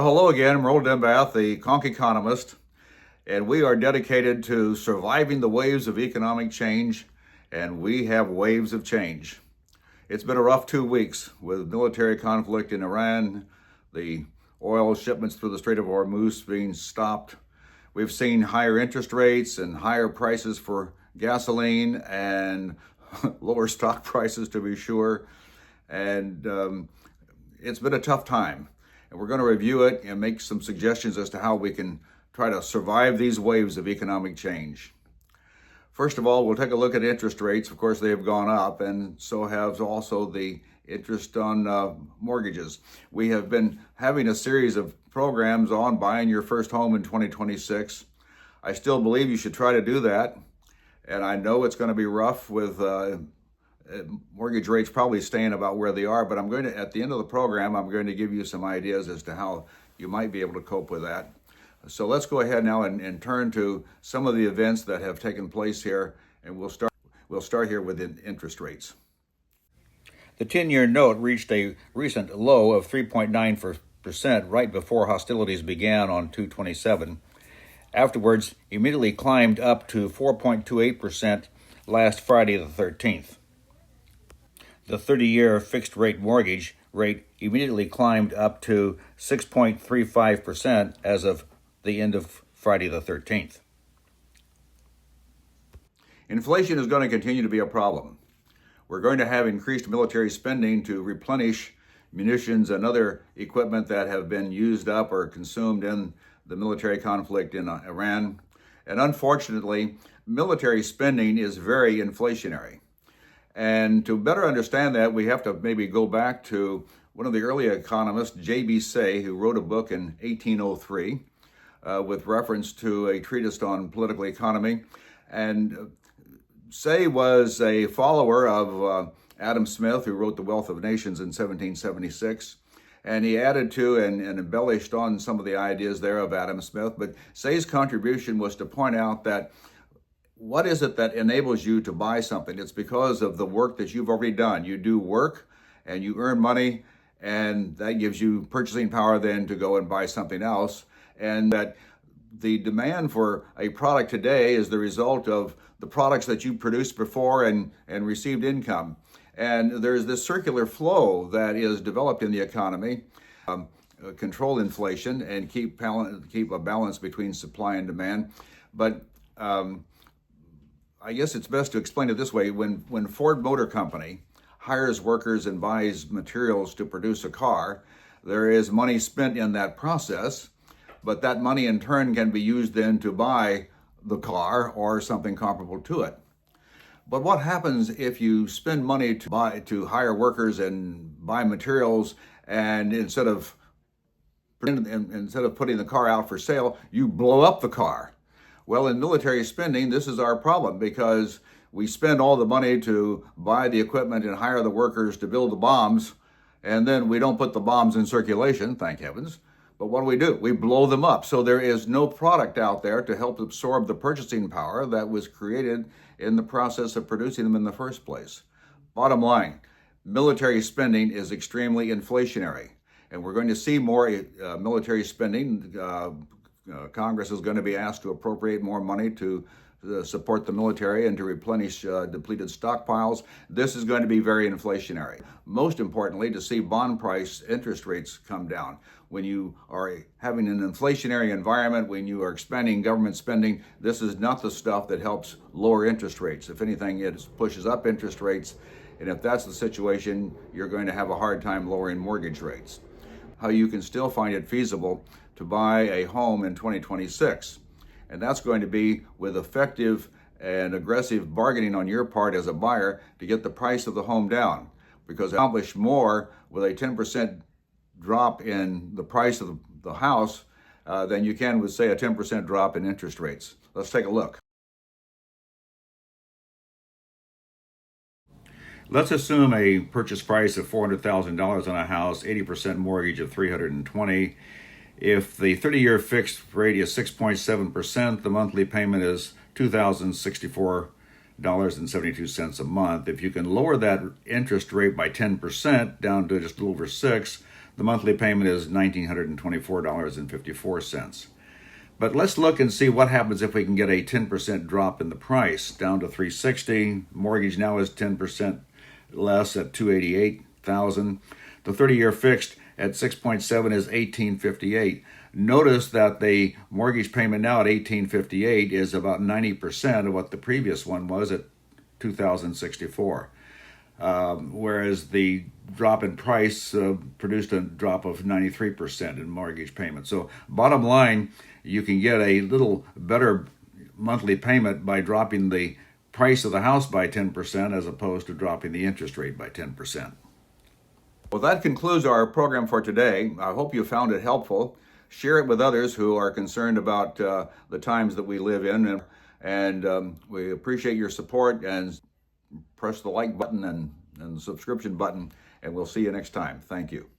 Hello again. I'm Roland Dembath, the Conch Economist, and we are dedicated to surviving the waves of economic change, and we have waves of change. It's been a rough 2 weeks with military conflict in Iran, the oil shipments through the Strait of Hormuz being stopped. We've seen higher interest rates and higher prices for gasoline and lower stock prices, to be sure. And it's been a tough time. And we're going to review it and make some suggestions as to how we can try to survive these waves of economic change. First of all, we'll take a look at interest rates. Of course, they have gone up, and so have also the interest on mortgages. We have been having a series of programs on buying your first home in 2026. I still believe you should try to do that. And I know it's going to be rough with mortgage rates probably staying about where they are, but I'm going to, at the end of the program, I'm going to give you some ideas as to how you might be able to cope with that. So let's go ahead now and turn to some of the events that have taken place here, and we'll start here with interest rates. The 10-year note reached a recent low of 3.9% right before hostilities began on 2/27. Afterwards, immediately climbed up to 4.28% last Friday the 13th. The 30-year fixed-rate mortgage rate immediately climbed up to 6.35% as of the end of Friday the 13th. Inflation is going to continue to be a problem. We're going to have increased military spending to replenish munitions and other equipment that have been used up or consumed in the military conflict in Iran. And unfortunately, military spending is very inflationary. And to better understand that, we have to maybe go back to one of the early economists, J.B. Say, who wrote a book in 1803 with reference to a treatise on political economy. And Say was a follower of Adam Smith, who wrote The Wealth of Nations in 1776. And he added to and embellished on some of the ideas there of Adam Smith. But Say's contribution was to point out that what is it that enables you to buy something? It's because of the work that you've already done. You do work and you earn money, and that gives you purchasing power then to go and buy something else. And that the demand for a product today is the result of the products that you produced before and received income. And there's this circular flow that is developed in the economy, control inflation and keep a balance between supply and demand. But I guess it's best to explain it this way. When Ford Motor Company hires workers and buys materials to produce a car, there is money spent in that process, but that money in turn can be used then to buy the car or something comparable to it. But what happens if you spend money to hire workers and buy materials, and instead of putting the car out for sale, you blow up the car? Well, in military spending, this is our problem, because we spend all the money to buy the equipment and hire the workers to build the bombs, and then we don't put the bombs in circulation, thank heavens. But what do? We blow them up. So there is no product out there to help absorb the purchasing power that was created in the process of producing them in the first place. Bottom line, military spending is extremely inflationary, and we're going to see more military spending. Congress is going to be asked to appropriate more money to support the military and to replenish depleted stockpiles. This is going to be very inflationary. Most importantly, to see bond price interest rates come down. When you are having an inflationary environment, when you are expanding government spending, this is not the stuff that helps lower interest rates. If anything, it pushes up interest rates. And if that's the situation, you're going to have a hard time lowering mortgage rates. How you can still find it feasible to buy a home in 2026. And that's going to be with effective and aggressive bargaining on your part as a buyer to get the price of the home down. Because accomplish more with a 10% drop in the price of the house than you can with, say, a 10% drop in interest rates. Let's take a look. Let's assume a purchase price of $400,000 on a house, 80% mortgage of $320,000. If the 30-year fixed rate is 6.7%, the monthly payment is $2,064.72 a month. If you can lower that interest rate by 10% down to just a little over 6%, the monthly payment is $1,924.54. But let's look and see what happens if we can get a 10% drop in the price down to $360,000. Mortgage now is 10% less at $288,000. The 30-year fixed at 6.7 is $1,858. Notice that the mortgage payment now at $1,858 is about 90% of what the previous one was at $2,064. Whereas the drop in price produced a drop of 93% in mortgage payment. So bottom line, you can get a little better monthly payment by dropping the price of the house by 10% as opposed to dropping the interest rate by 10%. Well, that concludes our program for today. I hope you found it helpful. Share it with others who are concerned about the times that we live in. And we appreciate your support, and press the like button and the subscription button, and we'll see you next time. Thank you.